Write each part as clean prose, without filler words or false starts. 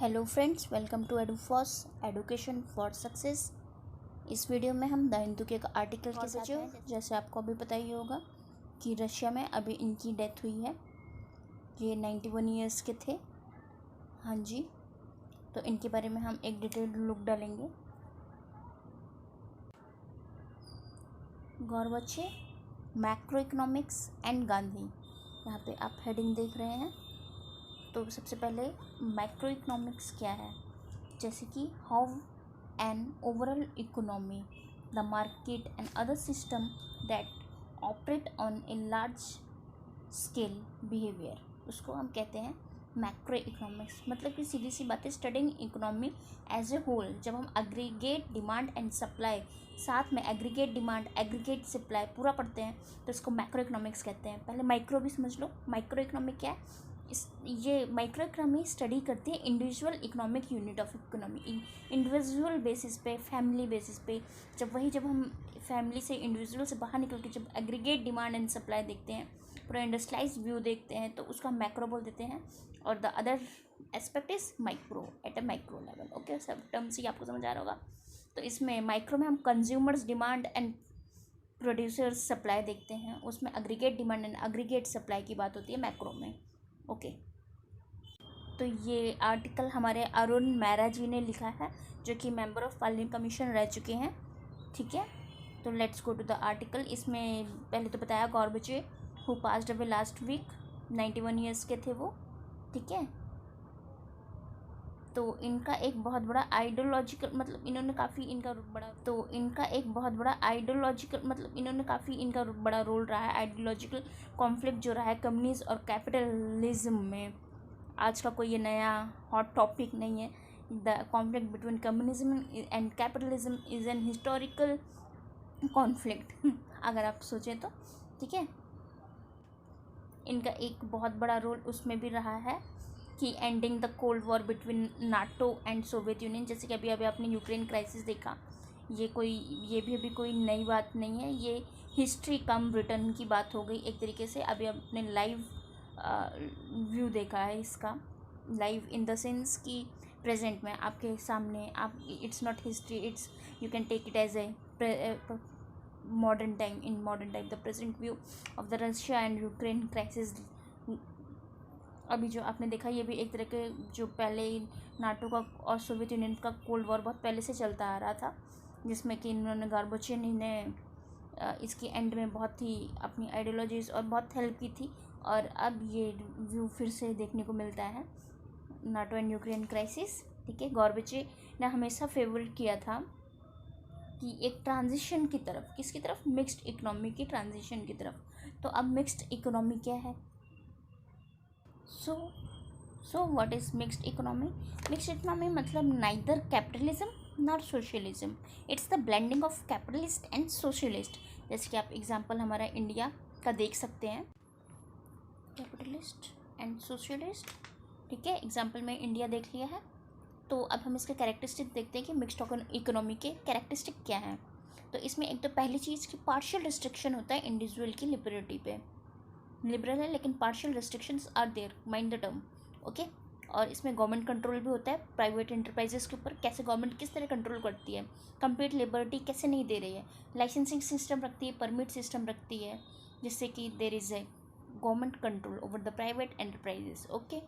Hello friends, welcome to Edufoss education for success. इस video में हम द हिंदू के आर्टिकल के साथ हैं। जैसे आपको अभी पता ही होगा कि रशिया में अभी इनकी डेथ हुई है। ये 91 ईयर्स के थे। हाँ जी, तो इनके बारे में हम एक डिटेल्ड लुक डालेंगे। गौरवचे मैक्रो इकोनॉमिक्स एंड गांधी, यहाँ पे आप हेडिंग देख रहे हैं। तो सबसे पहले मैक्रो इकोनॉमिक्स क्या है, जैसे कि how an overall economy, the market and other system that operate on a large scale behaviour, उसको हम कहते हैं मैक्रो इकोनॉमिक्स। मतलब कि सीधी सी बात है, studying economy as a whole. जब हम एग्रीगेट डिमांड एंड सप्लाई, साथ में एग्रीगेट डिमांड एग्रीगेट सप्लाई पूरा पढ़ते हैं, तो इसको मैक्रो इकोनॉमिक्स कहते हैं। पहले माइक्रो भी समझ लो, माइक्रो इकोनॉमिक क्या है। ये माइक्रो इकोनॉमी स्टडी करती है individual economic unit of economy, individual basis पे, फैमिली बेसिस पे। जब हम फैमिली से, इंडिविजुअल से बाहर निकल के जब एग्रीगेट डिमांड एंड सप्लाई देखते हैं, पूरा इंडस्ट्रियलाइज व्यू देखते हैं, तो उसका मैक्रो बोल देते हैं। और the other aspect is micro, at a micro level. Okay, सब टर्म्स ही आपको समझ आ रहा होगा। तो इसमें माइक्रो में हम consumers demand and producers supply देखते हैं, उसमें aggregate demand and aggregate supply की बात होती है मैक्रो में। ओके, तो ये आर्टिकल हमारे अरुण मेहरा जी ने लिखा है, जो कि मेंबर ऑफ पार्लियामेंट कमीशन रह चुके हैं। ठीक है, तो let's go to the article. इसमें पहले तो बताया Gorbachev who passed away last week, 91 years के थे वो। ठीक है, तो इनका एक बहुत बड़ा आइडियोलॉजिकल, मतलब इन्होंने काफ़ी इनका बड़ा रोल रहा है। आइडियोलॉजिकल कॉन्फ्लिक्ट जो रहा है कम्युनिज्म और कैपिटलिज्म में, आज का कोई ये नया हॉट टॉपिक नहीं है। The conflict between communism and capitalism is an historical conflict अगर आप सोचें तो। ठीक है, इनका एक बहुत बड़ा रोल उसमें भी रहा है कि ending the cold war between NATO and Soviet union. जैसे कि अभी आपने यूक्रेन क्राइसिस देखा, ये भी अभी कोई नई बात नहीं है, ये हिस्ट्री कम रिटर्न की बात हो गई एक तरीके से। अभी आपने लाइव व्यू देखा है इसका, लाइव इन द सेंस कि प्रेजेंट में आपके सामने, आप it's not history, it's you can take it as a modern time, in modern time the present view of the Russia and Ukraine crisis. अभी जो आपने देखा, ये भी एक तरह के, जो पहले नाटो का और सोवियत यूनियन का कोल्ड वॉर बहुत पहले से चलता आ रहा था, जिसमें कि इन्होंने गोर्बाचेव ने इसकी एंड में बहुत ही अपनी आइडियोलॉजीज और बहुत हेल्प की थी। और अब ये व्यू फिर से देखने को मिलता है, नाटो एंड यूक्रेन क्राइसिस। ठीक है, गोर्बाचेव ने हमेशा फेवरेट किया था कि एक ट्रांजिशन की तरफ, किसकी तरफ, मिक्स्ड इकोनॉमी की ट्रांजिशन की तरफ। तो अब मिक्स्ड इकोनॉमी क्या है? So what is mixed economy? Mixed economy मतलब neither capitalism not socialism, it's the blending of capitalist and socialist. जैसे कि आप एग्जांपल हमारा इंडिया का देख सकते हैं, कैपिटलिस्ट एंड सोशलिस्ट। ठीक है, एग्जांपल में इंडिया देख लिया है। तो अब हम इसके कैरेक्टरिस्टिक देखते हैं कि मिक्स्ड इकोनॉमी के कैरेक्टरिस्टिक क्या हैं। तो इसमें एक तो पहली चीज़ कि पार्शियल रिस्ट्रिक्शन होता है इंडिविजुअल की लिबर्टी पे। लिबरल है लेकिन partial restrictions are there, mind the term. Okay, और इसमें गवर्नमेंट कंट्रोल भी होता है प्राइवेट इंटरप्राइजेस के ऊपर। कैसे गवर्नमेंट किस तरह कंट्रोल करती है, कंप्लीट लिबर्टी कैसे नहीं दे रही है, लाइसेंसिंग सिस्टम रखती है, परमिट सिस्टम रखती है, जिससे कि there is a government control over the private enterprises. Okay,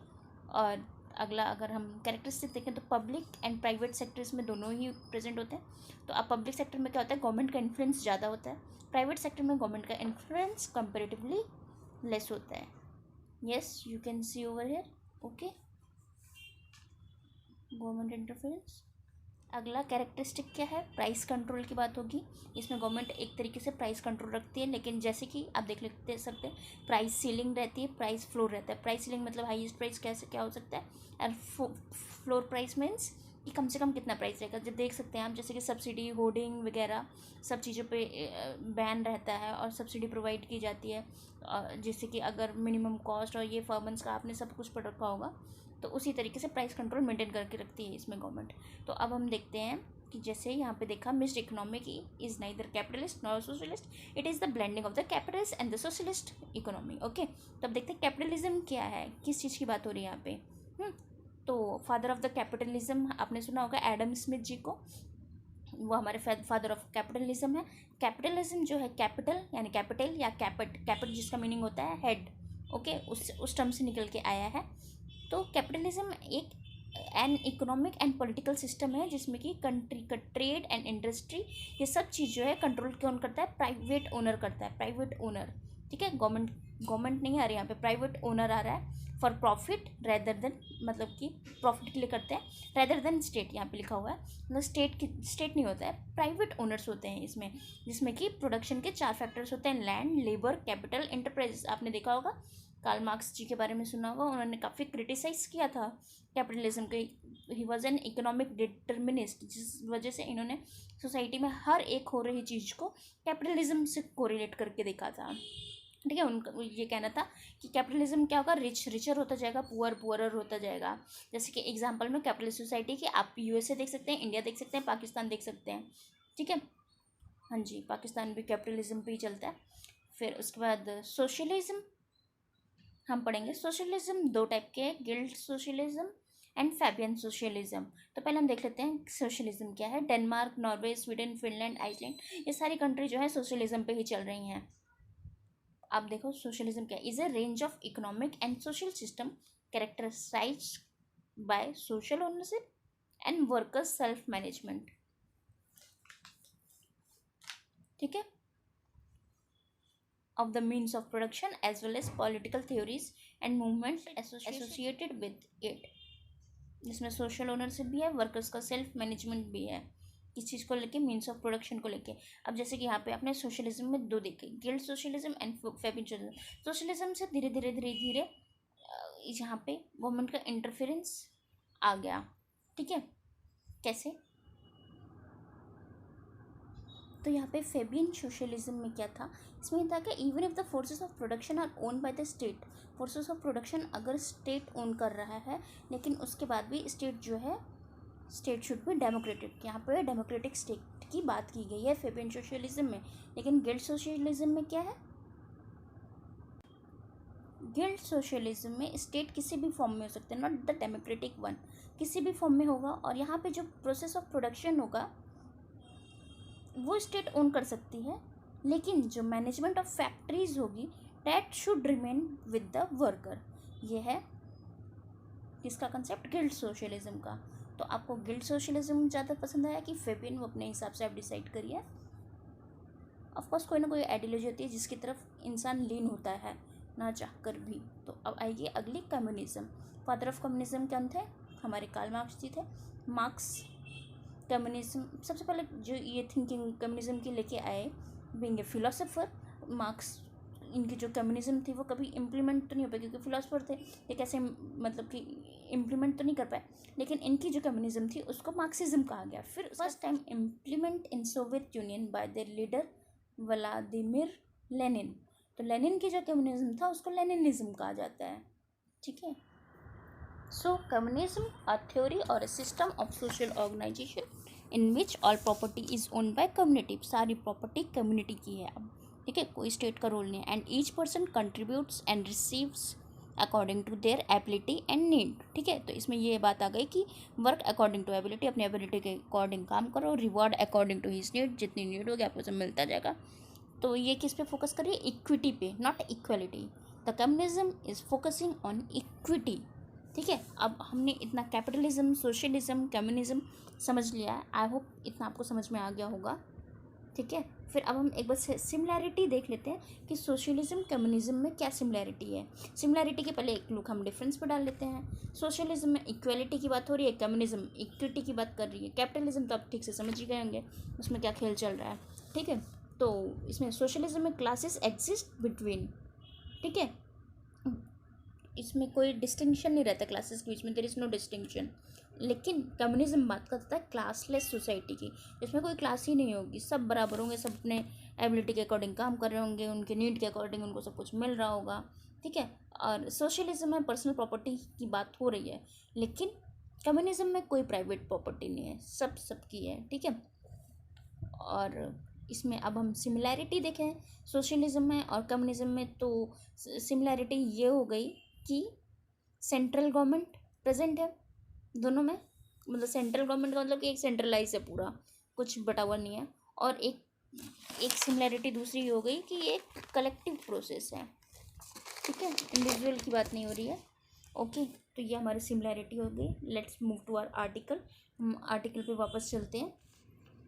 और अगला अगर हम कैरेक्टरिस्टिक देखें तो पब्लिक एंड प्राइवेट सेक्टर्स में दोनों ही प्रेजेंट होते हैं। तो अब पब्लिक सेक्टर में क्या होता है, गवर्नमेंट का इन्फ्लुएंस ज़्यादा होता है, प्राइवेट सेक्टर में गवर्नमेंट का इन्फ्लुएंस कंपेरेटिवली लेस होता है। Yes, you can see over here. Okay, government interference. अगला कैरेक्टरिस्टिक क्या है, प्राइस कंट्रोल की बात होगी। इसमें गवर्नमेंट एक तरीके से प्राइस कंट्रोल रखती है, लेकिन जैसे कि आप देख सकते हैं, प्राइस सीलिंग रहती है, प्राइस फ्लोर रहता है। प्राइस सीलिंग मतलब हाईएस्ट प्राइस कैसे क्या हो सकता है, और फ्लोर प्राइस मीन्स कि कम से कम कितना प्राइस रहेगा। जब देख सकते हैं आप, जैसे कि सब्सिडी, होर्डिंग वगैरह सब चीज़ों पे बैन रहता है और सब्सिडी प्रोवाइड की जाती है, जैसे कि अगर मिनिमम कॉस्ट और ये फॉर्मेंस का आपने सब कुछ पढ़ रखा होगा, तो उसी तरीके से प्राइस कंट्रोल मेंटेन करके रखती है इसमें गवर्नमेंट। तो अब हम देखते हैं कि जैसे यहाँ पे देखा, मिक्स्ड इकोनॉमी की is neither capitalist nor socialist, it is the blending of the capitalist and the socialist economy. Okay, तो अब देखते हैं कैपिटलिज्म क्या है, किस चीज़ की बात हो रही है यहाँ पे। तो फादर ऑफ द कैपिटलिज्म आपने सुना होगा एडम स्मिथ जी को, वो हमारे फादर ऑफ कैपिटलिज्म है। कैपिटलिज्म जो है कैपिटल यानी कैपिटल या कैपिट जिसका मीनिंग होता है हेड, ओके, उस टर्म से निकल के आया है। तो कैपिटलिज्म एक an economic and political system है जिसमें कि कंट्री का ट्रेड एंड इंडस्ट्री ये सब चीज़ जो है कंट्रोल कौन करता है, प्राइवेट ओनर करता है, प्राइवेट ओनर, ठीक है। गवर्नमेंट नहीं आ रही यहाँ पे, प्राइवेट ओनर आ रहा है फॉर प्रॉफिट रेदर देन, मतलब कि प्रॉफिट के लिए करते हैं रेदर देन स्टेट, यहाँ पे लिखा हुआ है, मतलब स्टेट नहीं होता है, प्राइवेट ओनर्स होते हैं इसमें, जिसमें कि प्रोडक्शन के 4 फैक्टर्स होते हैं, लैंड, लेबर, कैपिटल, एंटरप्राइज। आपने देखा होगा, कार्ल मार्क्स जी के बारे में सुना होगा, उन्होंने काफ़ी क्रिटिसाइज किया था कैपिटलिज्म के। He was an economic determinist, जिस वजह से इन्होंने सोसाइटी में हर एक हो रही चीज़ को कैपिटलिज्म से कोरिलेट करके देखा था, ठीक है। उनका ये कहना था कि कैपिटलिज्म क्या होगा, रिच रिचर होता जाएगा, पुअर पुअरर होता जाएगा। जैसे कि एग्जांपल में कैपिटलिस्ट सोसाइटी की आप यूएसए देख सकते हैं, इंडिया देख सकते हैं, पाकिस्तान देख सकते हैं, ठीक है। हाँ जी, पाकिस्तान भी कैपिटलिज्म पे ही चलता है। फिर उसके बाद सोशलिज्म हम पढ़ेंगे। सोशलिज्म 2 टाइप के हैं, guild socialism and Fabian socialism. तो पहले हम देख लेते हैं सोशलिज्म क्या है। Denmark, Norway, Sweden, Finland, Iceland, ये सारी कंट्री जो है सोशलिज्म पे ही चल रही हैं। आप देखो सोशलिज्म क्या is a range of economic and social system characterised by social ownership and workers self management, ठीक है, of the means of production as well as political theories and movements associated with it, जिसमें social ownership भी है, workers का self management भी है, किस चीज़ को लेके, मीन्स ऑफ प्रोडक्शन को लेके। अब जैसे कि यहाँ पे आपने सोशलिज्म में 2 देखे, guild socialism and Fabian socialism. Socialism से धीरे धीरे यहाँ पे गवर्नमेंट का इंटरफेरेंस आ गया, ठीक है। कैसे, तो यहाँ पे फेबियन सोशलिज्म में क्या था, इसमें था कि even if the forces of production our own by the state, forces of production अगर स्टेट ओन कर रहा है, लेकिन उसके बाद भी स्टेट जो है, स्टेट शुड बी डेमोक्रेटिक, यहाँ पे डेमोक्रेटिक स्टेट की बात की गई है फेबियन सोशलिज्म में। लेकिन गिल्ड सोशलिज्म में क्या है, गिल्ड सोशलिज्म में स्टेट किसी भी फॉर्म में हो सकते हैं, नॉट द डेमोक्रेटिक वन, किसी भी फॉर्म में होगा, और यहाँ पे जो प्रोसेस ऑफ प्रोडक्शन होगा वो स्टेट ओन कर सकती है, लेकिन जो मैनेजमेंट ऑफ फैक्ट्रीज होगी that should remain with the worker. ये है किसका कंसेप्ट, गिल्ड सोशलिज्म का। तो आपको गिल्ड सोशलिज्म ज़्यादा पसंद आया कि फेबियन, वो अपने हिसाब से आप डिसाइड करिए। ऑफकोर्स कोई ना कोई आइडियोलॉजी होती है जिसकी तरफ इंसान लीन होता है ना चाह कर भी। तो अब आइए अगली, कम्युनिज्म। फादर ऑफ कम्युनिज्म कौन थे, हमारे कार्ल मार्क्स जी थे। मार्क्स कम्युनिज्म सबसे पहले जो ये थिंकिंग कम्युनिज्म की लेके आए, बीइंग ए फिलोसोफर। मार्क्स, इनकी जो कम्युनिज्म थी वो कभी इम्प्लीमेंट तो नहीं हो पाई क्योंकि फिलोसोफर थे, ये कैसे मतलब कि इम्प्लीमेंट तो नहीं कर पाए, लेकिन इनकी जो कम्युनिज्म थी उसको मार्क्सिज्म कहा गया। फिर first time implement in Soviet union bye there leader Vladimir Lenin. तो लेनिन की जो कम्युनिज्म था उसको लेनिनिज्म कहा जाता है, ठीक है। So, communism, a theory or a system of social organization in which all property is owned by community। सारी प्रॉपर्टी कम्युनिटी की है अब, ठीक है, कोई स्टेट का रोल नहीं है। And each person contributes and receives according to their ability and need, ठीक है। तो इसमें ये बात आ गई कि वर्क अकॉर्डिंग टू एबिलिटी, अपनी एबिलिटी के अकॉर्डिंग काम करो, reward according to his need, जितनी नीड होगी आपको सब मिलता जाएगा। तो ये किस पे फोकस करिए, इक्विटी पे, not equality. The communism is focusing on equity, ठीक है। अब हमने इतना कैपिटलिज्म, सोशलिज्म, कम्युनिज्म समझ लिया है, आई होप इतना आपको समझ में आ गया होगा, ठीक है। फिर अब हम एक बार सिमिलैरिटी देख लेते हैं कि सोशलिज्म कम्युनिज्म में क्या सिमिलैरिटी है। सिमिलैरिटी के पहले एक लुक हम डिफरेंस पर डाल लेते हैं। सोशलिज्म में इक्वलिटी की बात हो रही है, कम्युनिज्म इक्विटी की बात कर रही है। कैपिटलिज्म तो आप ठीक से समझ ही गए होंगे उसमें क्या खेल चल रहा है, ठीक है। तो इसमें सोशलिज्म में क्लासेस एग्जिस्ट बिटवीन, ठीक है, इसमें कोई डिस्टिंक्शन नहीं रहता क्लासेस के बीच में, देयर इज़ नो डिस्टिंक्शन। लेकिन कम्युनिज्म बात करता है क्लासलेस सोसाइटी की, जिसमें कोई क्लास ही नहीं होगी, सब बराबर होंगे, सब अपने एबिलिटी के अकॉर्डिंग काम कर रहे होंगे, उनके नीड के अकॉर्डिंग उनको सब कुछ मिल रहा होगा, ठीक है। और सोशलिज्म में पर्सनल प्रॉपर्टी की बात हो रही है, लेकिन कम्युनिज्म में कोई प्राइवेट प्रॉपर्टी नहीं है, सब सबकी है, ठीक है। और इसमें अब हम सिमिलैरिटी देखें सोशलिज्म में और कम्युनिज्म में, तो सिमिलैरिटी ये हो गई कि सेंट्रल गवर्नमेंट प्रेजेंट है, दोनों में मतलब सेंट्रल गवर्नमेंट का मतलब कि एक सेंट्रलाइज है पूरा, कुछ बटा हुआ नहीं है। और एक एक सिमिलैरिटी दूसरी हो गई कि ये एक कलेक्टिव प्रोसेस है, ठीक है, इंडिविजुअल की बात नहीं हो रही है। ओके, तो ये हमारी सिमिलैरिटी हो गई। Let's move to our article. हम आर्टिकल पे वापस चलते हैं।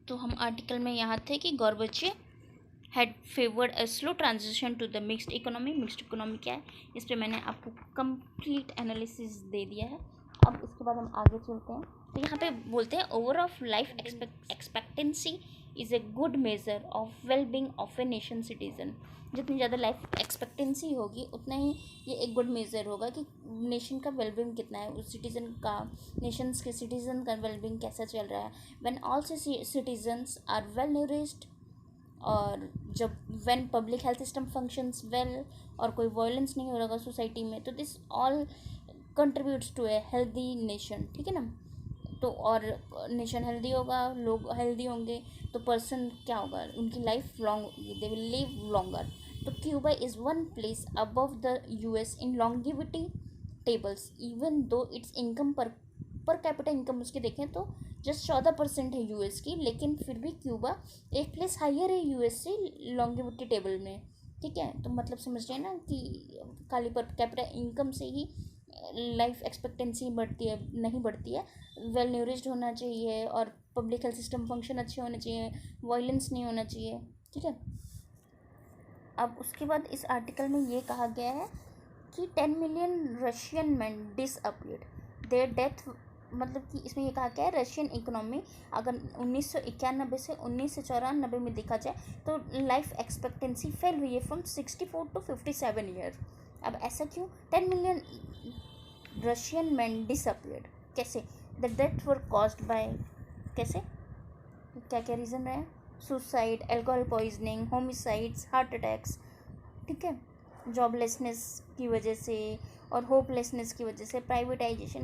तो हम आर्टिकल में यहाँ थे कि Gorbachev had favoured a slow transition to the mixed economy. Mixed economy क्या है, इस पर मैंने आपको कंप्लीट एनालिसिस दे दिया है। अब इसके बाद हम आगे चलते हैं। तो यहाँ पे बोलते हैं over of life expectancy is a good measure of well being of a nation citizen. जितनी ज़्यादा लाइफ एक्सपेक्टेंसी होगी उतना ही ये एक गुड मेजर होगा कि नेशन का वेलबींग कितना है, उस सिटीज़न का, नेशंस के सिटीज़न का वेलबींग कैसा चल रहा है। When all citizens are well nourished, और जब when public health system functions well, और कोई वायलेंस नहीं हो रहा सोसाइटी में, तो this all contributes to a healthy nation, ठीक है ना। तो और नेशन हेल्दी होगा, लोग हेल्दी होंगे, तो पर्सन क्या होगा, उनकी लाइफ लॉन्ग होगी, दे विल लिव लॉन्गर। तो Cuba is one place above the US in longevity tables, even though it's income per capita income उसकी देखें तो जस्ट 14% है यूएस की, लेकिन फिर भी क्यूबा एक प्लेस हाइयर है यूएस से लॉन्गिविटी टेबल में, ठीक है। तो मतलब समझ रहे हैं ना कि खाली पर कैपिटा इनकम से ही लाइफ एक्सपेक्टेंसी बढ़ती है, नहीं बढ़ती है। वेल न्यूरिश्ड होना चाहिए, और पब्लिक हेल्थ सिस्टम फंक्शन अच्छे होने चाहिए, वायलेंस नहीं होना चाहिए, ठीक है। अब उसके बाद इस आर्टिकल में ये कहा गया है कि 10 million Russian man disappeared there death. मतलब कि इसमें ये कहा गया है रशियन इकोनॉमी अगर 1991 से 1994 में देखा जाए तो लाइफ एक्सपेक्टेंसी फेल हुई है फ्रॉम 64 to 57 ईयर। अब ऐसा क्यों, 10 मिलियन रशियन मैन डिसअपियर्ड, कैसे, the death were caused by, कैसे, क्या क्या रीज़न रहा है, suicide, alcohol poisoning, homicides, heart attacks, ठीक है, जॉबलेसनेस की वजह से और होपलेसनेस की वजह से, प्राइवेटाइजेशन,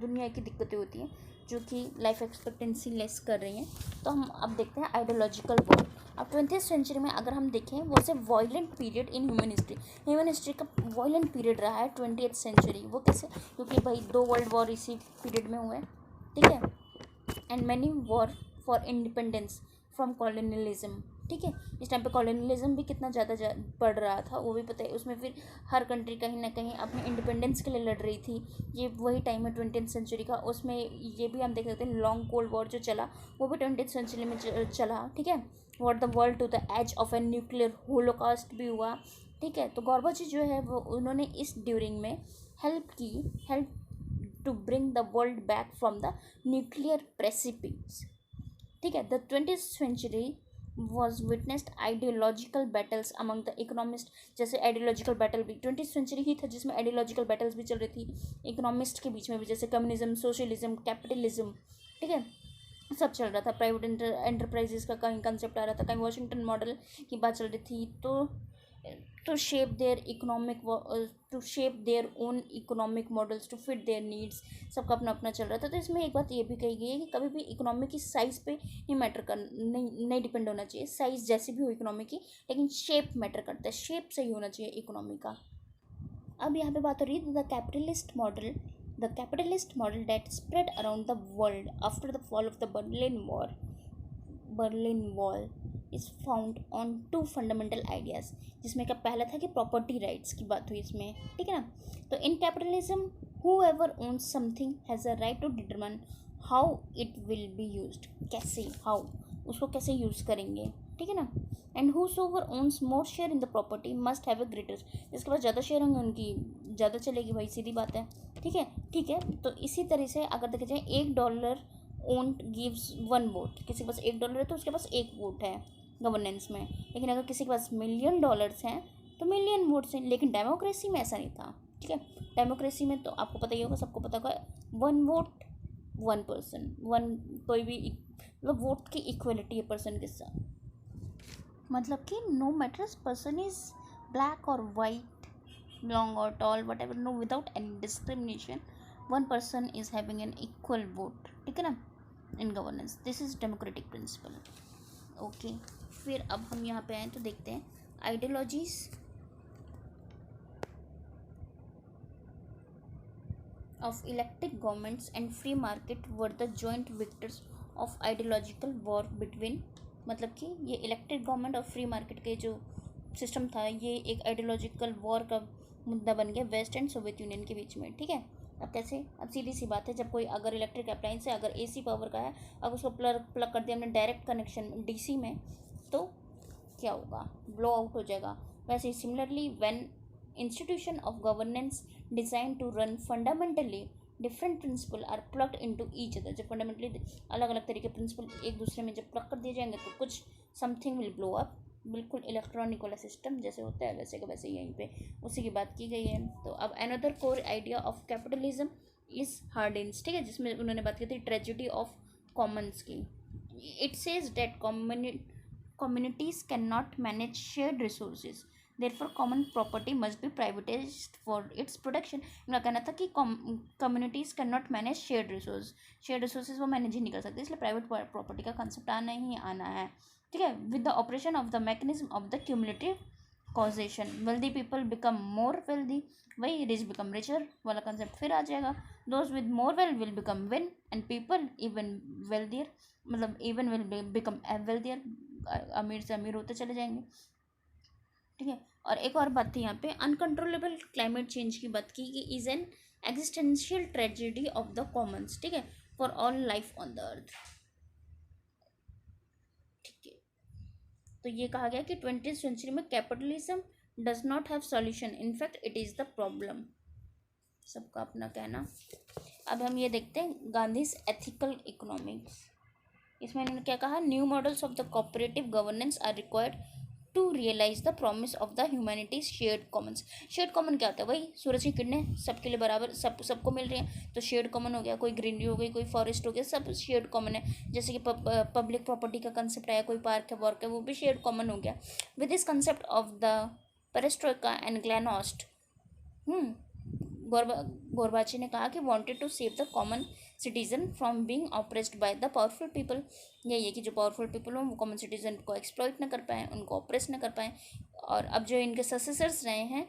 दुनिया की दिक्कतें होती हैं जो कि लाइफ एक्सपेक्टेंसी लेस कर रही हैं। तो हम अब देखते हैं आइडियोलॉजिकल वॉर। अब 20th सेंचुरी में अगर हम देखें वो से violent period in human history का वायलेंट पीरियड रहा है 20th सेंचुरी। वो कैसे, क्योंकि भाई 2 वर्ल्ड वॉर इसी पीरियड में हुए, ठीक है, and many war for independence from colonialism, ठीक है। इस टाइम पे कॉलोनियलिज्म भी कितना ज़्यादा बढ़ रहा था वो भी पता है। उसमें फिर हर कंट्री कहीं ना कहीं अपने इंडिपेंडेंस के लिए लड़ रही थी। ये वही टाइम है 20th सेंचुरी का। उसमें ये भी हम देख सकते हैं लॉन्ग कोल्ड वॉर जो चला वो भी 20th सेंचुरी में चला, ठीक है। What the world to the edge of a nuclear holocaust भी हुआ, ठीक है। तो गोर्बाचेव जो है वो उन्होंने इस ड्यूरिंग में help to bring the world back from the nuclear precipice, ठीक है। The 20th century was witnessed ideological battles among the economist. जैसे आइडियोलॉजिकल बैटल भी 20th सेंचुरी ही था जिसमें आइडियोलॉजिकल बैटल्स भी चल रही थी इकोनॉमिस्ट के बीच में भी, जैसे कम्युनिज्म, सोशलिज्म, कैपिटलिज्म, ठीक है, सब चल रहा था। प्राइवेट एंटरप्राइजेस का कहीं कंसेप्ट आ रहा था, कहीं वॉशिंगटन मॉडल की बात चल रही थी। तो shape their own economic models to fit their needs, सबका अपना अपना चल रहा था। तो इसमें एक बात ये भी कही गई है कि कभी भी इकोनॉमी की साइज़ पे नहीं मैटर कर नहीं डिपेंड होना चाहिए। साइज़ जैसी भी हो इकोनॉमी की, लेकिन शेप मैटर करता है, शेप सही होना चाहिए इकोनॉमी का। अब यहाँ पे बात हो रही है the capitalist model that spread around the world after the fall of the Berlin wall is found on 2 fundamental ideas, जिसमें का पहला था कि प्रॉपर्टी राइट्स की बात हुई इसमें, ठीक है ना। तो इन capitalism whoever owns something has a right to determine how it will be used, कैसे, हाउ, उसको कैसे यूज़ करेंगे, ठीक है ना। And whosoever owns more share in the property must have a greater, जिसके पास ज़्यादा शेयर होंगे उनकी ज़्यादा चलेगी, भाई सीधी बात है, ठीक है, ठीक है। तो इसी तरह से अगर देखा जाए $1 ओन्ड गिव्स 1 वोट, किसी के पास $1 है तो उसके पास 1 वोट है गवर्नेंस में, लेकिन अगर किसी के पास $1 मिलियन हैं तो मिलियन वोट्स हैं। लेकिन डेमोक्रेसी में ऐसा नहीं था, ठीक है। डेमोक्रेसी में तो आपको पता ही होगा, सबको पता होगा, 1 वोट 1 पर्सन, कोई भी मतलब वोट की इक्वलिटी है पर्सन के साथ, मतलब कि no matters person is black और वाइट, लॉन्ग और tall, whatever, no, without any discrimination 1 person is having an equal vote, ठीक है ना, in governance. This is democratic principle, okay. फिर अब हम यहाँ पे आए तो देखते हैं of elected governments and free market were the joint victors of ideological war between, मतलब कि ये इलेक्टेड गवर्नमेंट और फ्री मार्केट के जो सिस्टम था ये एक आइडियोलॉजिकल वॉर का मुद्दा बन गया वेस्ट एंड सोवियत यूनियन के बीच में। ठीक है, अब कैसे, अब सीधी सी बात है, जब कोई अगर इलेक्ट्रिक अप्लायंस है, अगर एसी पावर का है, अब उसको प्लग कर दिया हमने डायरेक्ट कनेक्शन डीसी में, तो क्या होगा, ब्लो आउट हो जाएगा। वैसे ही similarly when institution of governance designed to run fundamentally different principle are plugged into each other, जब फंडामेंटली अलग अलग तरीके प्रिंसिपल एक दूसरे में जब प्लग कर दिए जाएंगे तो कुछ समथिंग विल ब्लो अप। बिल्कुल इलेक्ट्रॉनिक वाला सिस्टम जैसे होता है वैसे का वैसे यहीं पे उसी की बात की गई है। तो अब another core idea of capitalism is Hardin's, ठीक है, जिसमें उन्होंने बात की थी ट्रेजिडी ऑफ कॉमन्स की। It says that communities cannot manage shared resources, therefore common property must be privatized for its protection। इनका कहना था कि communities cannot manage shared resources वो मैनेज ही नहीं कर सकते, इसलिए प्राइवेट प्रॉपर्टी का कंसेप्ट आना ही आना है। ठीक है, with the operation of the mechanism of the cumulative causation wealthy people become more wealthy, वही रिच बिकम रिचर वाला कंसेप्ट फिर आ जाएगा। Those with more wealth will become win and people even wealthier, मतलब इवन विल बिकम वेल्दियर, अमीर से अमीर होते चले जाएंगे। ठीक है, और एक और बात थी यहाँ पे, अनकंट्रोलेबल क्लाइमेट चेंज की बात की कि is an existential tragedy of the Commons, ठीक है, for all life on the earth. ठीक है, तो ये कहा गया कि 20th सेंचुरी में capitalism does not have solution, in fact it is the problem, सबका अपना कहना। अब हम ये देखते हैं गांधीज एथिकल इकोनॉमिक्स, इसमें इन्होंने क्या कहा, new models of the cooperative governance are required to realise the promise of the humanities shared commons. Shared common क्या होता है, वही सूरज की किरणें सबके लिए बराबर सबको मिल रही हैं, तो शेयर्ड कॉमन हो गया, कोई ग्रीनरी हो गई, कोई फॉरेस्ट हो गया, सब शेयर्ड कॉमन है। जैसे कि पब्लिक प्रॉपर्टी का कंसेप्ट आया, कोई पार्क है वॉर्क है, वो भी शेयर्ड कॉमन हो गया। With this concept of the perestroika and glasnost, Gorbachev ने कहा कि wanted to save the common citizen from being oppressed by the powerful people. यही है कि जो पावरफुल पीपल हो वो कॉमन सिटीजन को एक्सप्लॉइट ना कर पाएँ, उनको ऑप्रेस ना कर पाएँ। और अब जो इनके सक्सेसर्स रहे हैं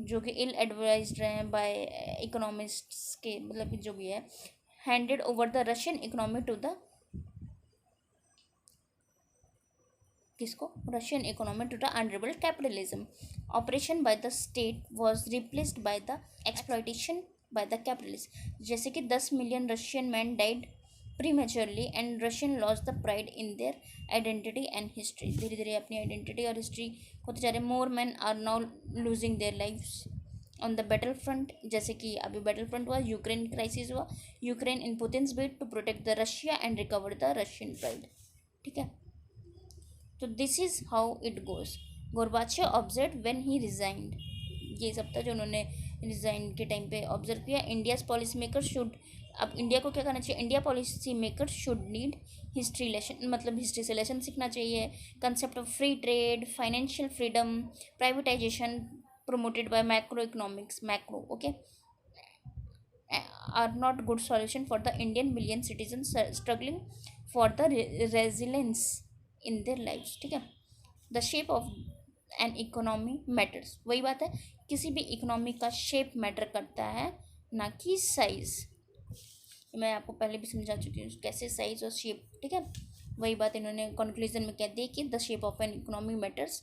जो कि इल एडवाइज्ड रहे हैं बाय इकोनॉमिस्ट्स के, मतलब जो भी है, handed over the Russian economy to the किसको, Russian economy to the unbridled capitalism. Operation by the state was replaced by the exploitation by the capitalist. जैसे कि 10 million Russian man died prematurely and Russian loss the pride in their identity and history. धीरे धीरे अपनी identity और history होते जा रहे। More man are now losing their lives on the battle front, जैसे कि अभी बैटल फ्रंट हुआ, यूक्रेन क्राइसिस हुआ, Ukraine in Putin's bid to protect the Russia and recover the Russian pride. ठीक है, तो this is how it goes. Gorbachev observe when he resigned, ये सब था जो उन्होंने रिजाइन के टाइम पे ऑब्जर्व किया। इंडियाज पॉलिसी मेकर शुड, अब इंडिया को क्या करना चाहिए, India policy maker should need history lesson, मतलब हिस्ट्री से लेसन सीखना चाहिए। Concept of free trade, financial freedom, privatisation promoted by macroeconomics, macro, okay, are not good solution for the Indian million citizens struggling for the resilience in their lives। ठीक है, the shape of an economy matters, वही बात है, किसी भी economy का shape matter करता है, ना कि साइज। मैं आपको पहले भी समझा चुकी हूँ कैसे साइज और शेप। ठीक है, वही बात इन्होंने कंक्लूजन में कह दी कि the shape of an economy matters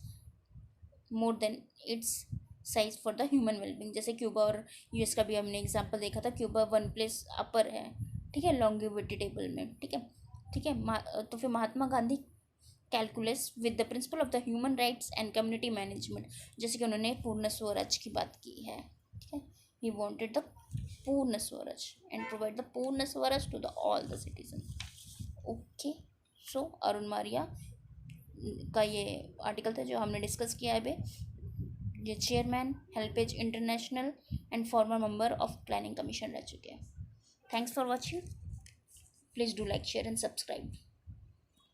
more than it's size for the human wellbeing. जैसे क्यूबा और यूएस का भी हमने एग्जांपल देखा था, क्यूबा 1 प्लेस अपर है, ठीक है, लॉन्गिविटी टेबल में। ठीक है, ठीक है, तो फिर Mahatma Gandhi calculus with the principle of the human rights and community management, जैसे कि उन्होंने पूर्ण स्वराज की बात की है। ठीक है, he wanted the Purna Swaraj and provide the Purna Swaraj to the all the citizen. Okay, so Arun Maria का ये आर्टिकल था जो हमने डिस्कस किया है अभी। ये chairman HelpAge international and farmer member of planning commission रह चुके हैं। Thanks for watching, please do like share and subscribe.